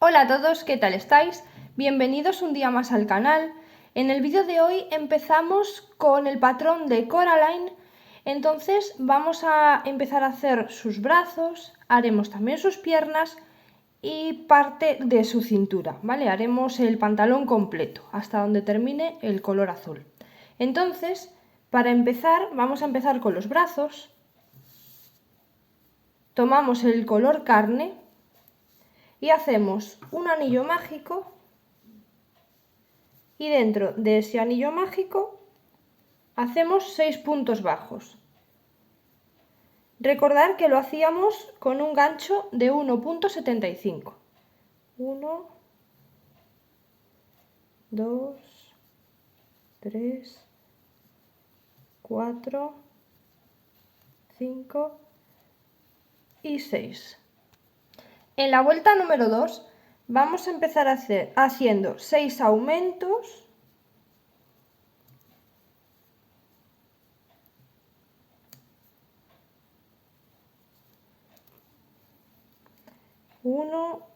Hola a todos, ¿qué tal estáis? Bienvenidos un día más al canal. En el vídeo de hoy empezamos con el patrón de Coraline. Entonces vamos a empezar a hacer sus brazos, haremos también sus piernas y parte de su cintura, ¿vale? Haremos el pantalón completo hasta donde termine el color azul. Entonces, para empezar, vamos a empezar con los brazos. Tomamos el color carne y hacemos un anillo mágico y dentro de ese anillo mágico hacemos 6 puntos bajos. Recordar que lo hacíamos con un gancho de 1,75. 1, 2, 3, 4, 5 y 6. En la vuelta número 2 vamos a empezar haciendo 6 aumentos . 1,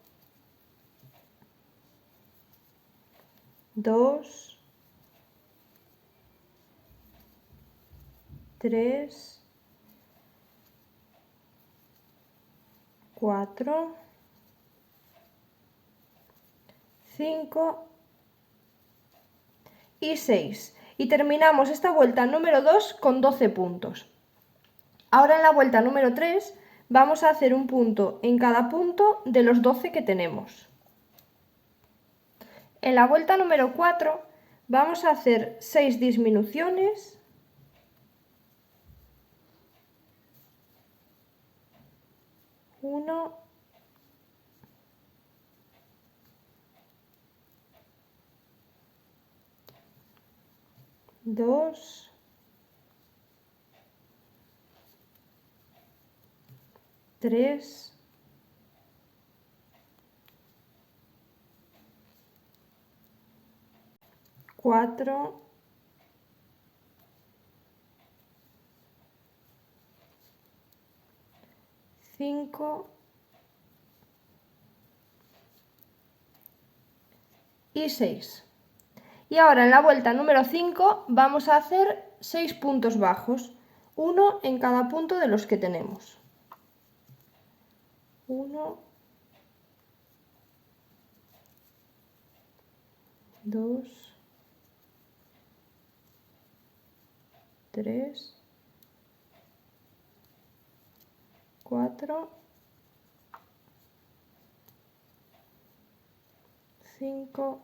2, 3, 4, 5 y 6. Y terminamos esta vuelta número 2 con 12 puntos. Ahora en la vuelta número 3 vamos a hacer un punto en cada punto de los 12 que tenemos. En la vuelta número 4 vamos a hacer 6 disminuciones . 1, 2, 3, 4, 5 y 6. Y ahora en la vuelta número 5 vamos a hacer 6 puntos bajos, uno en cada punto de los que tenemos. 1, 2, 3, 4, 5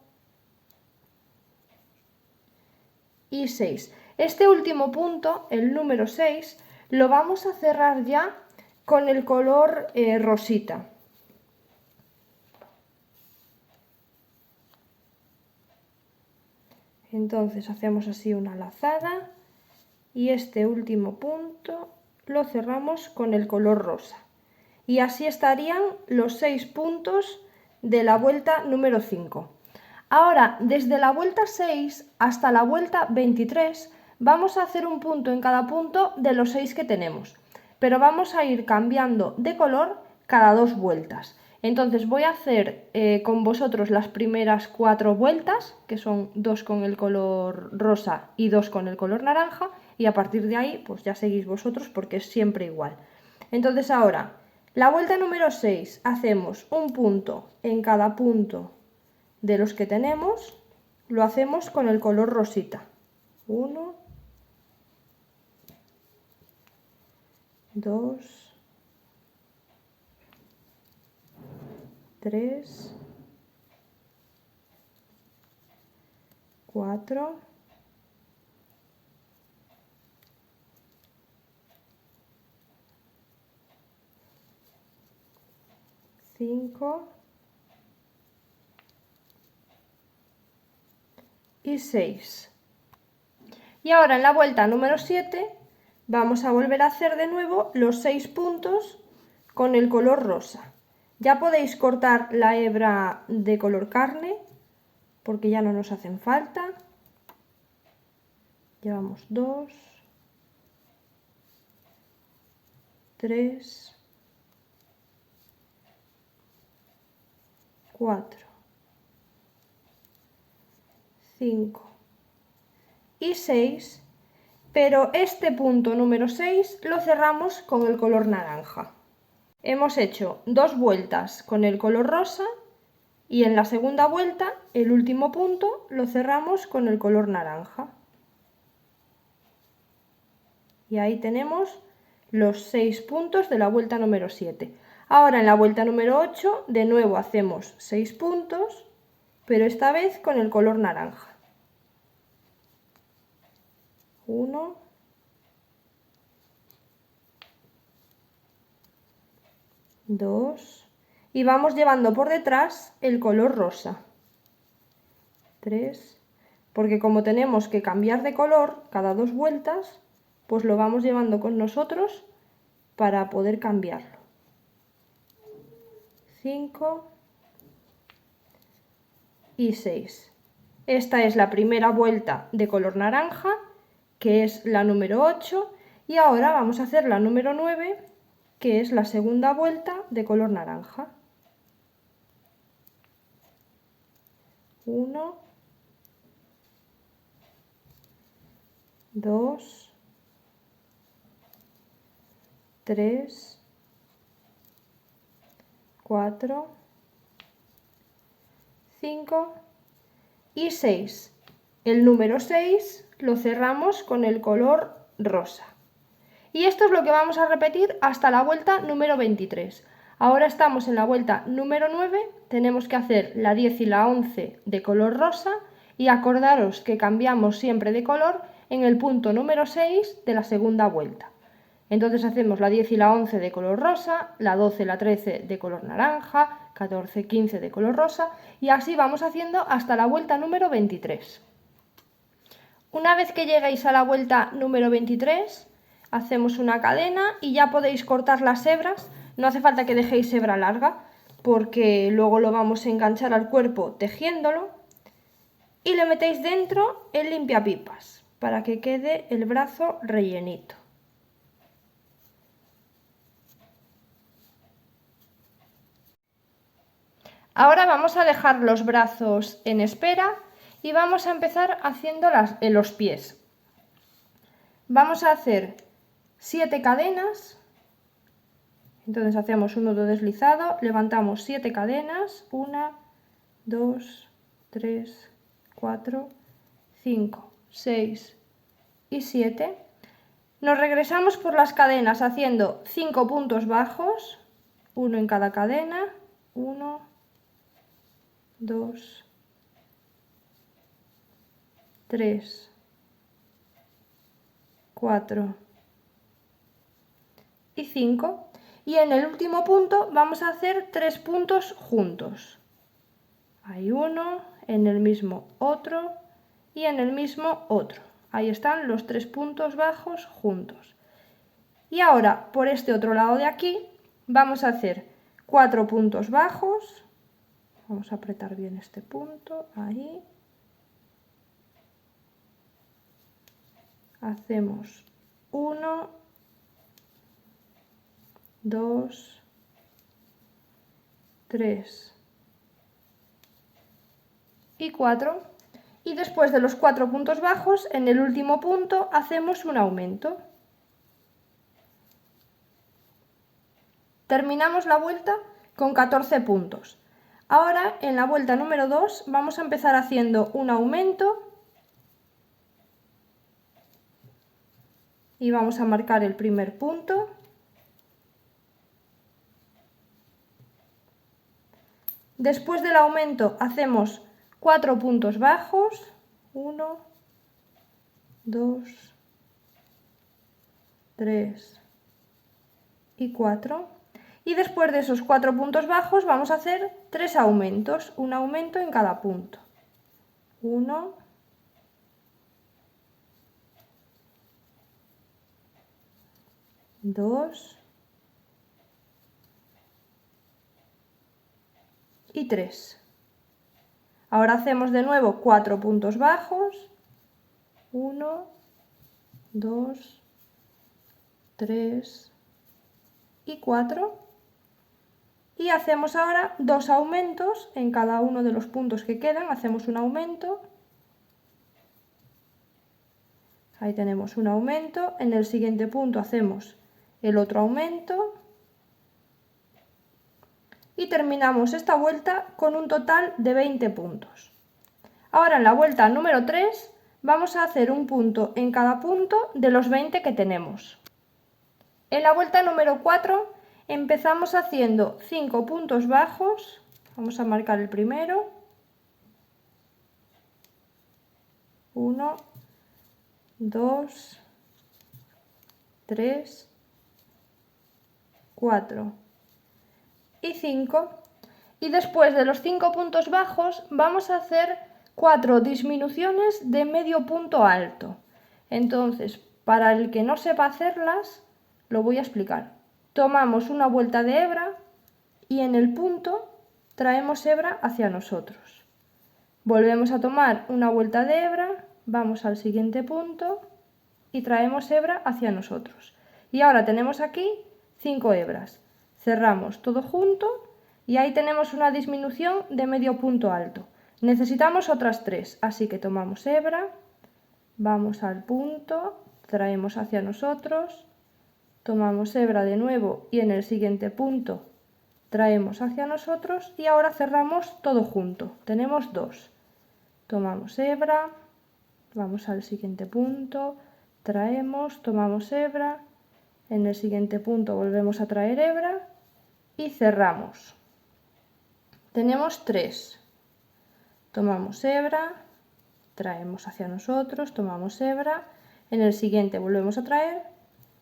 y 6. Este último punto, el número 6, lo vamos a cerrar ya con el color rosita. Entonces hacemos así una lazada y este último punto lo cerramos con el color rosa. Y así estarían los 6 puntos de la vuelta número 5. Ahora, desde la vuelta 6 hasta la vuelta 23, vamos a hacer un punto en cada punto de los 6 que tenemos, pero vamos a ir cambiando de color cada 2 vueltas. Entonces voy a hacer con vosotros las primeras 4 vueltas, que son 2 con el color rosa y 2 con el color naranja, y a partir de ahí pues ya seguís vosotros porque es siempre igual. Entonces ahora, la vuelta número 6 hacemos un punto en cada punto de los que tenemos, lo hacemos con el color rosita. 1, 2, 3, 4, 5 y 6. Y ahora en la vuelta número 7 vamos a volver a hacer de nuevo los 6 puntos con el color rosa. Ya podéis cortar la hebra de color carne porque ya no nos hacen falta. Llevamos 2, 3, 4, 5 y 6, pero este punto número 6 lo cerramos con el color naranja. Hemos hecho 2 vueltas con el color rosa y en la segunda vuelta el último punto lo cerramos con el color naranja. Y ahí tenemos los 6 puntos de la vuelta número 7. Ahora en la vuelta número 8 de nuevo hacemos 6 puntos, pero esta vez con el color naranja. 1, 2 y vamos llevando por detrás el color rosa. 3, porque como tenemos que cambiar de color cada 2 vueltas, pues lo vamos llevando con nosotros para poder cambiarlo. 5 y 6. Esta es la primera vuelta de color naranja, que es la número 8, y ahora vamos a hacer la número 9, que es la segunda vuelta de color naranja. 1, 2, 3, 4, 5 y 6. El número 6 lo cerramos con el color rosa. Y esto es lo que vamos a repetir hasta la vuelta número 23. Ahora estamos en la vuelta número 9, tenemos que hacer la 10 y la 11 de color rosa y acordaros que cambiamos siempre de color en el punto número 6 de la segunda vuelta. Entonces hacemos la 10 y la 11 de color rosa, la 12 y la 13 de color naranja, 14, 15 de color rosa y así vamos haciendo hasta la vuelta número 23. Una vez que lleguéis a la vuelta número 23, hacemos una cadena y ya podéis cortar las hebras. No hace falta que dejéis hebra larga porque luego lo vamos a enganchar al cuerpo tejiéndolo y le metéis dentro el limpiapipas para que quede el brazo rellenito. Ahora vamos a dejar los brazos en espera y vamos a empezar haciendo los pies. Vamos a hacer 7 cadenas, entonces hacemos un nudo deslizado, levantamos 7 cadenas, 1, 2, 3, 4, 5, 6 y 7. Nos regresamos por las cadenas haciendo 5 puntos bajos, uno en cada cadena, 1, 2, 3, 4 y 5. Y en el último punto vamos a hacer 3 puntos juntos. Hay uno, en el mismo otro y en el mismo otro. Ahí están los 3 puntos bajos juntos. Y ahora por este otro lado de aquí vamos a hacer 4 puntos bajos. Vamos a apretar bien este punto, ahí. Hacemos 1, 2, 3 y 4. Y después de los 4 puntos bajos, en el último punto hacemos un aumento. Terminamos la vuelta con 14 puntos. Ahora en la vuelta número 2 vamos a empezar haciendo un aumento y vamos a marcar el primer punto. Después del aumento hacemos 4 puntos bajos, 1, 2, 3 y 4. Y después de esos 4 puntos bajos vamos a hacer 3 aumentos, un aumento en cada punto. 1, 2 y 3. Ahora hacemos de nuevo 4 puntos bajos, 1, 2, 3 y 4. Y hacemos ahora 2 aumentos en cada uno de los puntos que quedan, hacemos un aumento. Ahí tenemos un aumento, en el siguiente punto hacemos el otro aumento y terminamos esta vuelta con un total de 20 puntos. Ahora en la vuelta número 3 vamos a hacer un punto en cada punto de los 20 que tenemos. En la vuelta número 4 empezamos haciendo 5 puntos bajos, vamos a marcar el primero, 1, 2, 3, 4 y 5, y después de los 5 puntos bajos vamos a hacer 4 disminuciones de medio punto alto. Entonces, para el que no sepa hacerlas, lo voy a explicar. Tomamos una vuelta de hebra y en el punto traemos hebra hacia nosotros. Volvemos a tomar una vuelta de hebra, vamos al siguiente punto y traemos hebra hacia nosotros. Y ahora tenemos aquí 5 hebras. Cerramos todo junto y ahí tenemos una disminución de medio punto alto. Necesitamos otras 3, así que tomamos hebra, vamos al punto, traemos hacia nosotros, tomamos hebra de nuevo y en el siguiente punto traemos hacia nosotros y ahora cerramos todo junto. Tenemos 2. Tomamos hebra, vamos al siguiente punto, traemos, tomamos hebra, en el siguiente punto volvemos a traer hebra y cerramos. Tenemos 3. Tomamos hebra, traemos hacia nosotros, tomamos hebra, en el siguiente volvemos a traer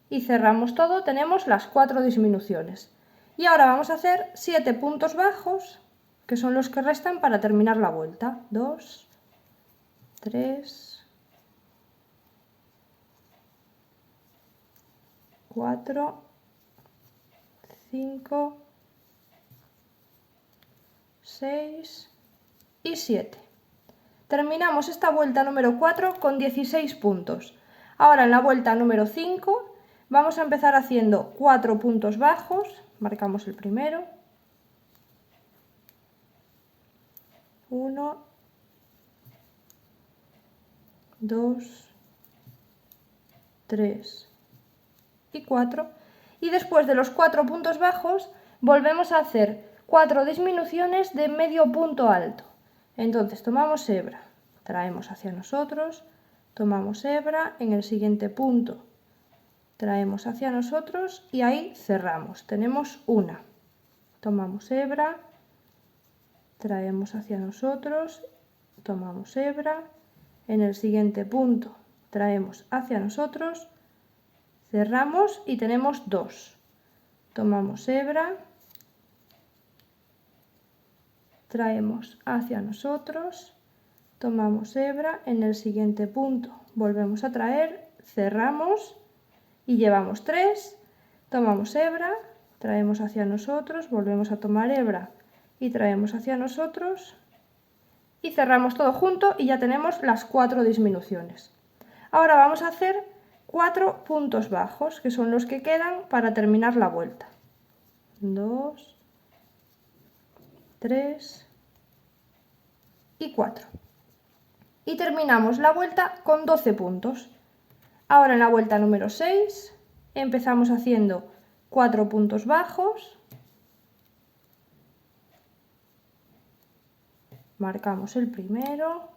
y cerramos todo. Tenemos las 4 disminuciones. Y ahora vamos a hacer 7 puntos bajos, que son los que restan para terminar la vuelta. 2, 3, 4, 5, 6 y 7. Terminamos esta vuelta número 4 con 16 puntos. Ahora en la vuelta número 5 vamos a empezar haciendo 4 puntos bajos, marcamos el primero, 1, 2, 3 y 4, y después de los 4 puntos bajos volvemos a hacer 4 disminuciones de medio punto alto. Entonces tomamos hebra, traemos hacia nosotros, tomamos hebra, en el siguiente punto traemos hacia nosotros y ahí cerramos. Tenemos una. Tomamos hebra, traemos hacia nosotros, tomamos hebra, en el siguiente punto traemos hacia nosotros, cerramos y tenemos 2. Tomamos hebra, traemos hacia nosotros, tomamos hebra, en el siguiente punto volvemos a traer, cerramos y llevamos 3, tomamos hebra, traemos hacia nosotros, volvemos a tomar hebra y traemos hacia nosotros y cerramos todo junto y ya tenemos las 4 disminuciones. Ahora vamos a hacer 4 puntos bajos, que son los que quedan para terminar la vuelta. 2, 3 y 4. Y terminamos la vuelta con 12 puntos. Ahora en la vuelta número 6 empezamos haciendo 4 puntos bajos, marcamos el primero,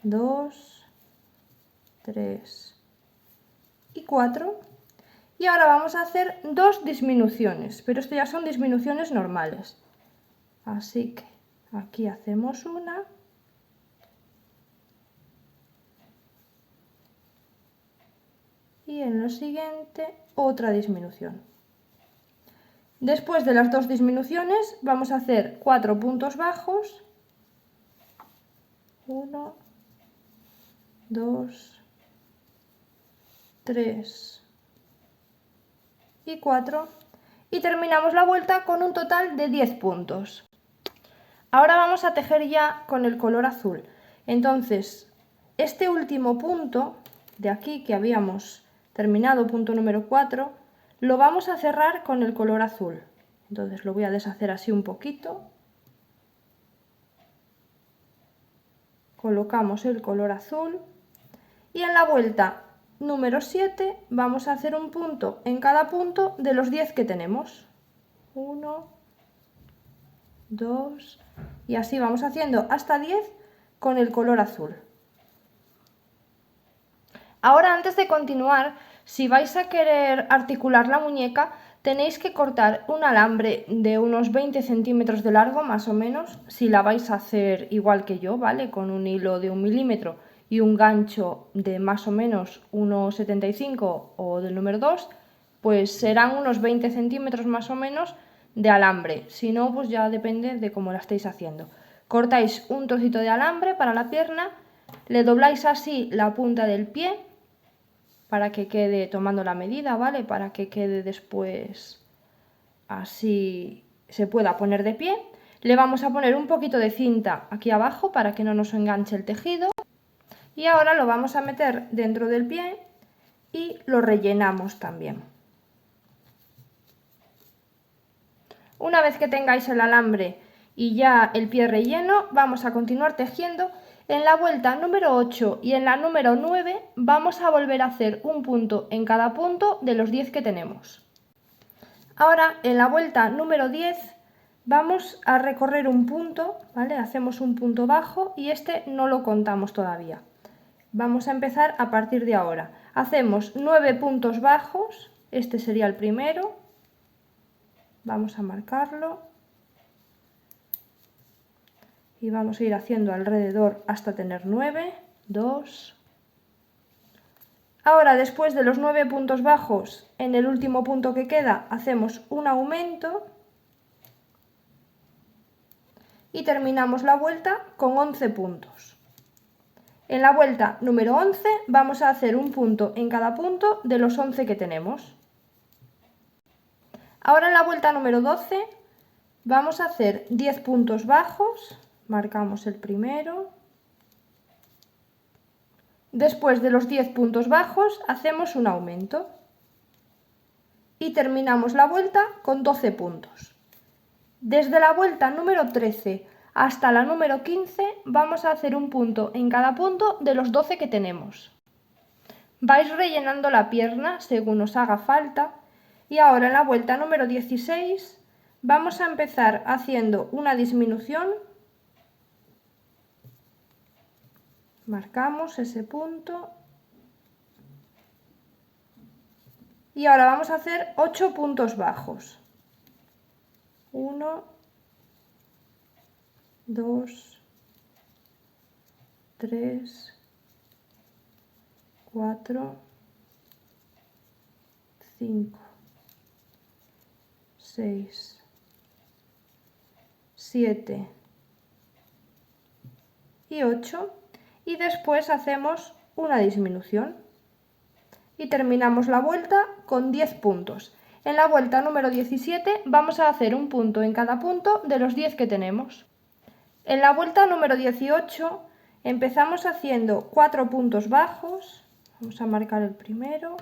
2, 3 y 4, y ahora vamos a hacer 2 disminuciones, pero esto ya son disminuciones normales, así que aquí hacemos una y en lo siguiente otra disminución. Después de las 2 disminuciones vamos a hacer 4 puntos bajos, 1, 2, 3 y 4 y terminamos la vuelta con un total de 10 puntos. Ahora vamos a tejer ya con el color azul. Entonces, este último punto de aquí que habíamos terminado, punto número 4, lo vamos a cerrar con el color azul. Entonces lo voy a deshacer así un poquito. Colocamos el color azul y en la vuelta número 7 vamos a hacer un punto en cada punto de los 10 que tenemos. 1, 2 y así vamos haciendo hasta 10 con el color azul. Ahora, antes de continuar, si vais a querer articular la muñeca, tenéis que cortar un alambre de unos 20 centímetros de largo, más o menos, si la vais a hacer igual que yo, ¿vale? Con un hilo de 1 milímetro y un gancho de más o menos 1,75 o del número 2, pues serán unos 20 centímetros más o menos de alambre. Si no, pues ya depende de cómo la estéis haciendo. Cortáis un trocito de alambre para la pierna, le dobláis así la punta del pie para que quede tomando la medida, ¿vale? Para que quede después así se pueda poner de pie. Le vamos a poner un poquito de cinta aquí abajo para que no nos enganche el tejido. Y ahora lo vamos a meter dentro del pie y lo rellenamos también. Una vez que tengáis el alambre y ya el pie relleno, vamos a continuar tejiendo. En la vuelta número 8 y en la número 9 vamos a volver a hacer un punto en cada punto de los 10 que tenemos. Ahora en la vuelta número 10 vamos a recorrer un punto, ¿vale? Hacemos un punto bajo y este no lo contamos todavía. Vamos a empezar a partir de ahora. Hacemos 9 puntos bajos, este sería el primero. Vamos a marcarlo. Y vamos a ir haciendo alrededor hasta tener 9, 2. Ahora, después de los 9 puntos bajos, en el último punto que queda, hacemos un aumento y terminamos la vuelta con 11 puntos. En la vuelta número 11 vamos a hacer un punto en cada punto de los 11 que tenemos. Ahora en la vuelta número 12 vamos a hacer 10 puntos bajos. Marcamos el primero. Después de los 10 puntos bajos hacemos un aumento y terminamos la vuelta con 12 puntos. Desde la vuelta número 13 hasta la número 15 vamos a hacer un punto en cada punto de los 12 que tenemos. Vais rellenando la pierna según os haga falta y ahora en la vuelta número 16 vamos a empezar haciendo una disminución. Marcamos ese punto y ahora vamos a hacer 8 puntos bajos. 1, 2, 3, 4, 5, 6, 7 y 8. Y después hacemos una disminución y terminamos la vuelta con 10 puntos. En la vuelta número 17 vamos a hacer un punto en cada punto de los 10 que tenemos. En la vuelta número 18 empezamos haciendo 4 puntos bajos. Vamos a marcar el primero.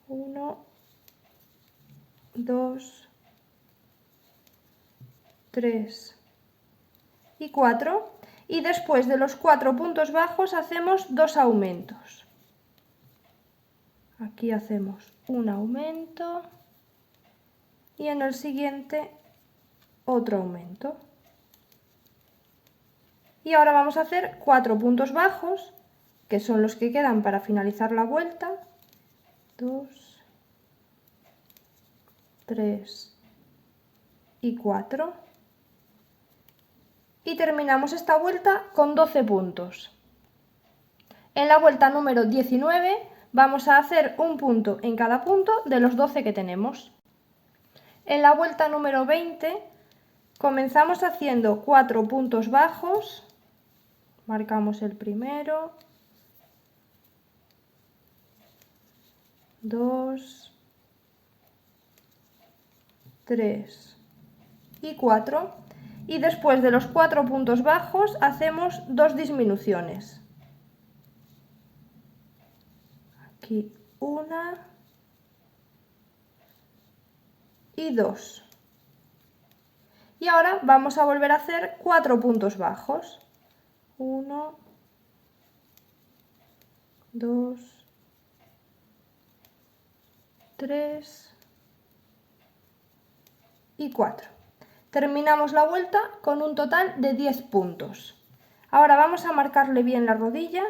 1, 2, 3 y 4, y después de los 4 puntos bajos hacemos 2 aumentos. Aquí hacemos un aumento y en el siguiente otro aumento. Y ahora vamos a hacer 4 puntos bajos, que son los que quedan para finalizar la vuelta. 2, 3 y 4. Y terminamos esta vuelta con 12 puntos. En la vuelta número 19 vamos a hacer un punto en cada punto de los 12 que tenemos. En la vuelta número 20 comenzamos haciendo 4 puntos bajos. Marcamos el primero, 2, 3 y 4. Y después de los 4 puntos bajos hacemos 2 disminuciones. Aquí 1 y 2. Y ahora vamos a volver a hacer 4 puntos bajos. 1, 2, 3 y 4. Terminamos la vuelta con un total de 10 puntos. Ahora vamos a marcarle bien la rodilla.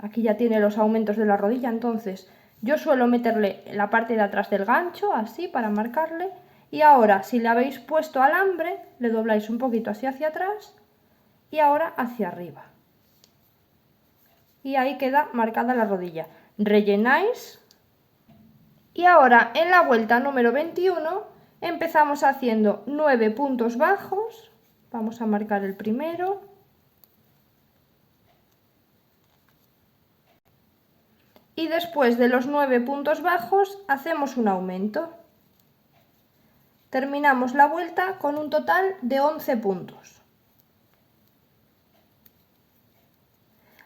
Aquí ya tiene los aumentos de la rodilla, entonces yo suelo meterle la parte de atrás del gancho, así, para marcarle. Y ahora, si le habéis puesto alambre, le dobláis un poquito hacia atrás y ahora hacia arriba. Y ahí queda marcada la rodilla. Rellenáis. Y ahora, en la vuelta número 21, empezamos haciendo 9 puntos bajos. Vamos a marcar el primero. Y después de los 9 puntos bajos hacemos un aumento. Terminamos la vuelta con un total de 11 puntos.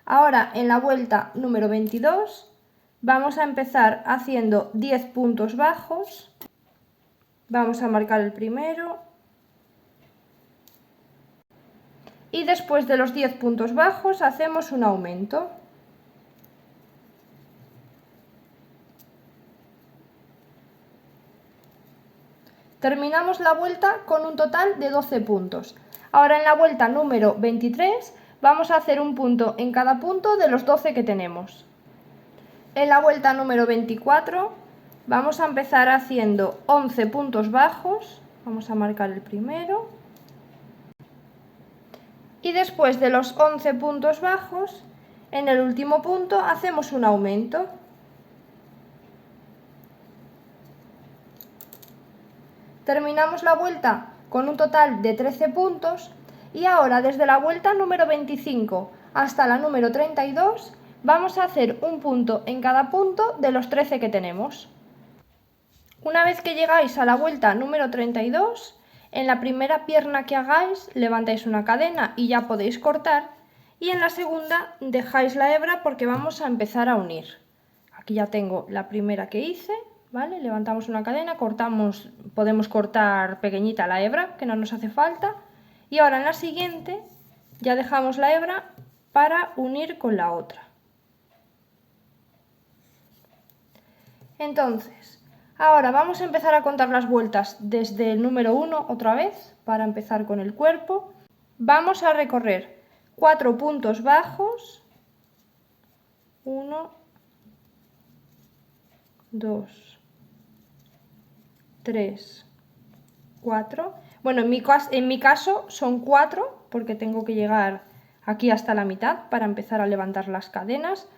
Ahora en la vuelta número 22 vamos a empezar haciendo 10 puntos bajos. Vamos a marcar el primero. Y después de los 10 puntos bajos hacemos un aumento. Terminamos la vuelta con un total de 12 puntos. Ahora en la vuelta número 23 vamos a hacer un punto en cada punto de los 12 que tenemos. En la vuelta número 24 vamos a empezar haciendo 11 puntos bajos. Vamos a marcar el primero. Y después de los 11 puntos bajos, en el último punto hacemos un aumento. Terminamos la vuelta con un total de 13 puntos y ahora desde la vuelta número 25 hasta la número 32 vamos a hacer un punto en cada punto de los 13 que tenemos. Una vez que llegáis a la vuelta número 32, en la primera pierna que hagáis levantáis una cadena y ya podéis cortar, y en la segunda dejáis la hebra porque vamos a empezar a unir. Aquí ya tengo la primera que hice. ¿Vale? Levantamos una cadena, cortamos, podemos cortar pequeñita la hebra, que no nos hace falta, y ahora en la siguiente ya dejamos la hebra para unir con la otra. Entonces, ahora vamos a empezar a contar las vueltas desde el número 1 otra vez, para empezar con el cuerpo. Vamos a recorrer 4 puntos bajos, 1, 2, 3, 4. Bueno, en mi caso son 4 porque tengo que llegar aquí hasta la mitad para empezar a levantar las cadenas.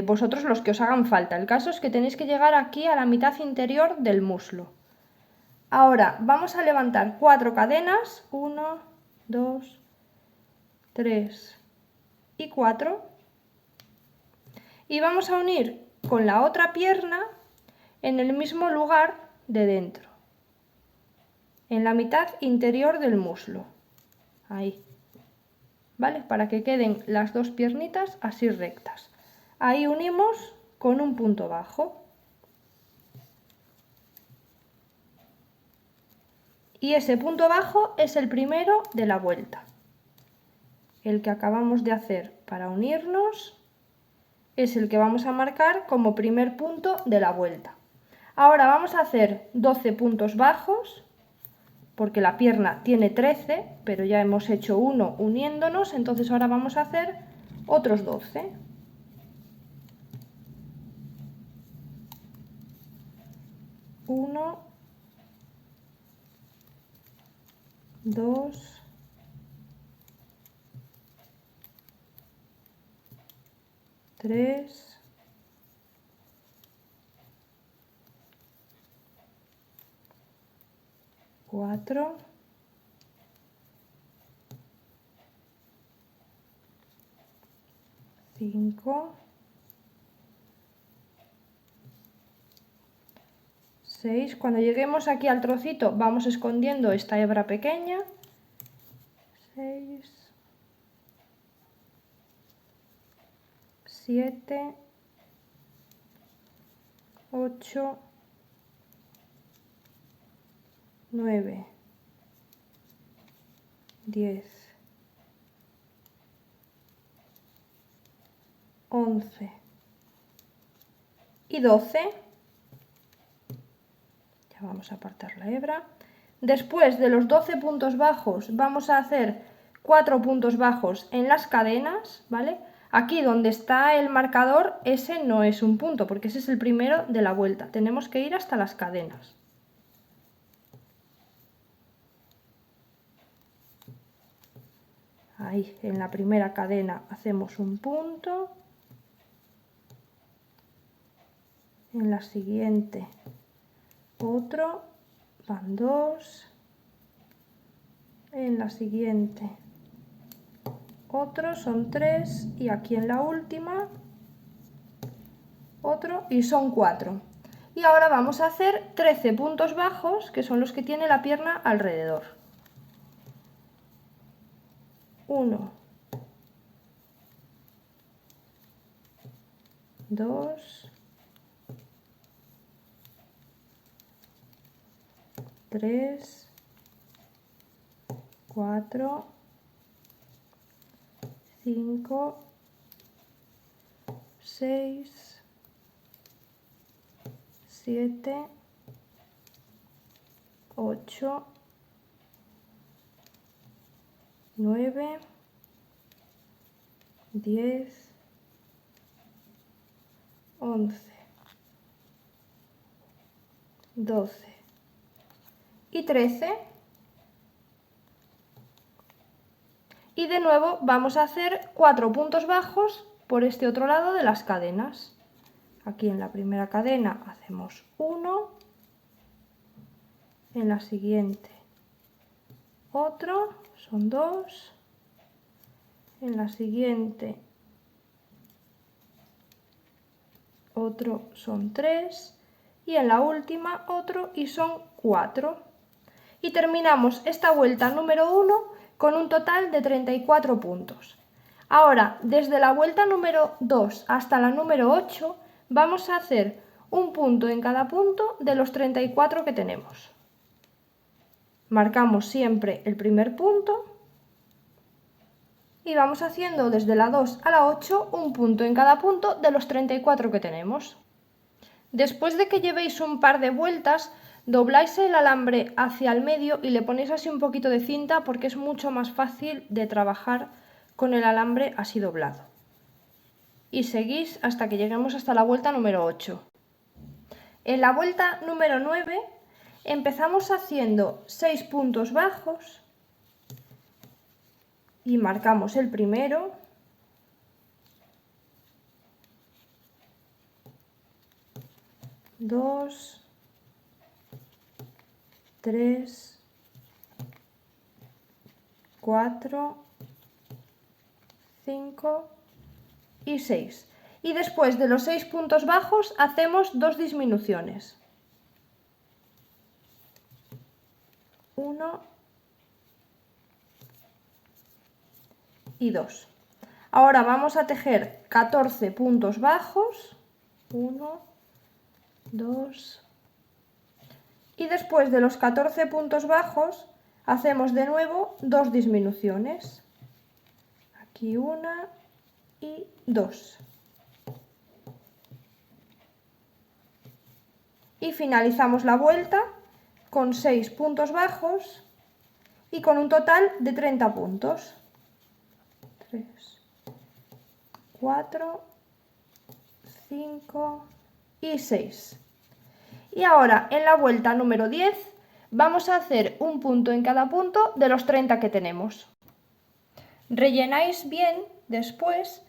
Vosotros los que os hagan falta. El caso es que tenéis que llegar aquí a la mitad interior del muslo. Ahora vamos a levantar 4 cadenas. 1, 2, 3 y 4. Y vamos a unir con la otra pierna en el mismo lugar de dentro, en la mitad interior del muslo, ahí, ¿vale? Para que queden las dos piernitas así rectas. Ahí unimos con un punto bajo. Y ese punto bajo es el primero de la vuelta. El que acabamos de hacer para unirnos es el que vamos a marcar como primer punto de la vuelta. Ahora vamos a hacer 12 puntos bajos, porque la pierna tiene 13, pero ya hemos hecho uno uniéndonos, entonces ahora vamos a hacer otros 12. 1, 2, 3, 4, 5, 6. Cuando lleguemos aquí al trocito vamos escondiendo esta hebra pequeña. 6, 7, 8, 9, 10, 11 y 12. Ya vamos a apartar la hebra. Después de los 12 puntos bajos vamos a hacer 4 puntos bajos en las cadenas, ¿vale? Aquí donde está el marcador, ese no es un punto, porque ese es el primero de la vuelta. Tenemos que ir hasta las cadenas. Ahí, en la primera cadena hacemos un punto. En la siguiente otro, van 2. En la siguiente otro, son 3. Y aquí en la última otro y son 4. Y ahora vamos a hacer 13 puntos bajos, que son los que tiene la pierna alrededor. 1, 2, 3, 4, 5, 6, 7, 8, 9, 10, 11, 12 y 13. Y de nuevo vamos a hacer 4 puntos bajos por este otro lado de las cadenas. Aquí en la primera cadena hacemos 1, en la siguiente otro, son 2, en la siguiente otro, son 3, y en la última otro y son 4. Y terminamos esta vuelta número 1 con un total de 34 puntos. Ahora, desde la vuelta número 2 hasta la número 8, vamos a hacer un punto en cada punto de los 34 que tenemos. Marcamos siempre el primer punto y vamos haciendo desde la 2 a la 8 un punto en cada punto de los 34 que tenemos. Después de que llevéis un par de vueltas, dobláis el alambre hacia el medio y le ponéis así un poquito de cinta porque es mucho más fácil de trabajar con el alambre así doblado. Y seguís hasta que lleguemos hasta la vuelta número 8. En la vuelta número 9 empezamos haciendo 6 puntos bajos y marcamos el primero. Dos, 3, 4, 5 y 6. Y después de los 6 puntos bajos hacemos 2 disminuciones. 1 y 2. Ahora vamos a tejer 14 puntos bajos. 1, 2. Y después de los 14 puntos bajos hacemos de nuevo 2 disminuciones. Aquí una y 2. Y finalizamos la vuelta con 6 puntos bajos y con un total de 30 puntos. 3, 4, 5 y 6. Y ahora en la vuelta número 10 vamos a hacer un punto en cada punto de los 30 que tenemos. Rellenáis bien después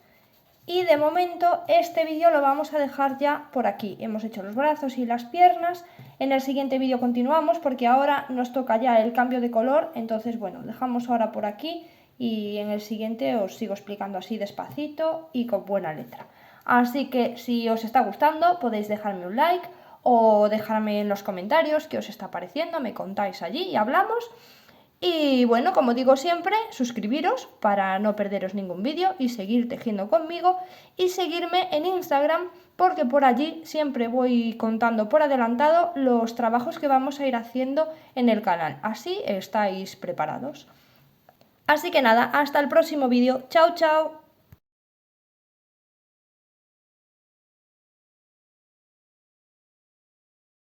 y de momento este vídeo lo vamos a dejar ya por aquí. Hemos hecho los brazos y las piernas. En el siguiente vídeo continuamos porque ahora nos toca ya el cambio de color. Entonces, bueno, dejamos ahora por aquí y en el siguiente os sigo explicando así despacito y con buena letra. Así que si os está gustando podéis dejarme un like o dejarme en los comentarios qué os está pareciendo, me contáis allí y hablamos. Y bueno, como digo siempre, suscribiros para no perderos ningún vídeo y seguir tejiendo conmigo y seguirme en Instagram porque por allí siempre voy contando por adelantado los trabajos que vamos a ir haciendo en el canal. Así estáis preparados. Así que nada, hasta el próximo vídeo. Chao, chao.